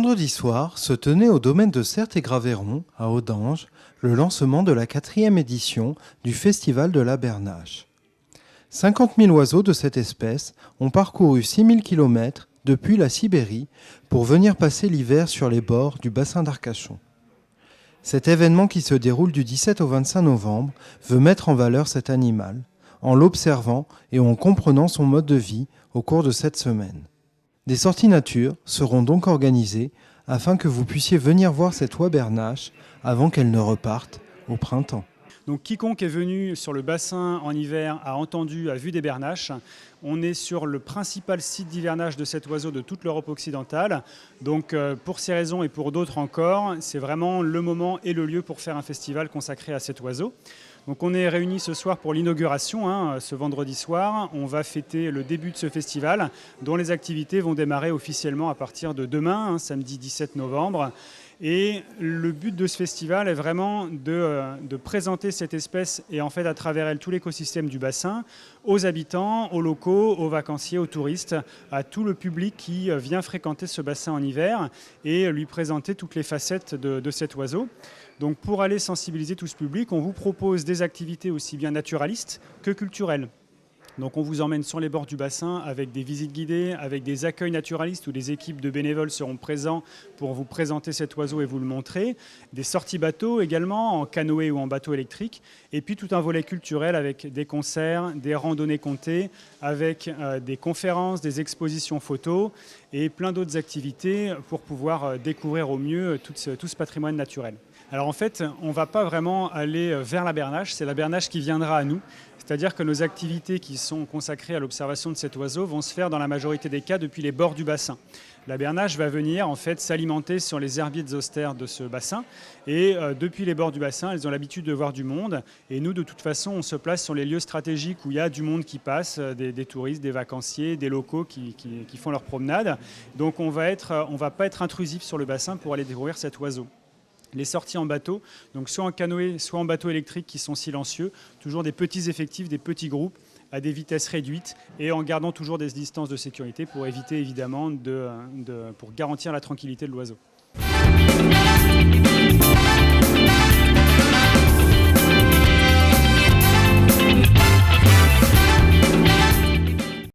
vendredi soir se tenait au domaine de Certes-et-Graveyron, à Audange, le lancement de la 4e édition du Festival de la Bernache. 50 000 oiseaux de cette espèce ont parcouru 6 000 km depuis la Sibérie pour venir passer l'hiver sur les bords du bassin d'Arcachon. Cet événement qui se déroule du 17 au 25 novembre veut mettre en valeur cet animal, en l'observant et en comprenant son mode de vie au cours de cette semaine. Des sorties nature seront donc organisées afin que vous puissiez venir voir cette oie bernache avant qu'elle ne reparte au printemps. Donc quiconque est venu sur le bassin en hiver a entendu, a vu des bernaches. On est sur le principal site d'hivernage de cet oiseau de toute l'Europe occidentale. Donc pour ces raisons et pour d'autres encore, c'est vraiment le moment et le lieu pour faire un festival consacré à cet oiseau. Donc on est réunis ce soir pour l'inauguration, ce vendredi soir. On va fêter le début de ce festival dont les activités vont démarrer officiellement à partir de demain, samedi 17 novembre. Et le but de ce festival est vraiment de présenter cette espèce et en fait à travers elle tout l'écosystème du bassin aux habitants, aux locaux, aux vacanciers, aux touristes, à tout le public qui vient fréquenter ce bassin en hiver et lui présenter toutes les facettes de cet oiseau. Donc pour aller sensibiliser tout ce public, on vous propose des activités aussi bien naturalistes que culturelles. Donc on vous emmène sur les bords du bassin avec des visites guidées, avec des accueils naturalistes où des équipes de bénévoles seront présents pour vous présenter cet oiseau et vous le montrer. Des sorties bateaux également, en canoë ou en bateau électrique. Et puis tout un volet culturel avec des concerts, des randonnées comptées, avec des conférences, des expositions photos et plein d'autres activités pour pouvoir découvrir au mieux tout ce patrimoine naturel. Alors en fait, on ne va pas vraiment aller vers la bernache, c'est la bernache qui viendra à nous. C'est-à-dire que nos activités qui sont consacrées à l'observation de cet oiseau vont se faire dans la majorité des cas depuis les bords du bassin. La bernache va venir en fait s'alimenter sur les herbiers de zostère de ce bassin et depuis les bords du bassin, elles ont l'habitude de voir du monde et nous de toute façon on se place sur les lieux stratégiques où il y a du monde qui passe, des touristes, des vacanciers, des locaux qui font leur promenade. Donc on va pas être intrusif sur le bassin pour aller découvrir cet oiseau. Les sorties en bateau, donc soit en canoë, soit en bateau électrique qui sont silencieux, toujours des petits effectifs, des petits groupes à des vitesses réduites et en gardant toujours des distances de sécurité pour éviter évidemment pour garantir la tranquillité de l'oiseau.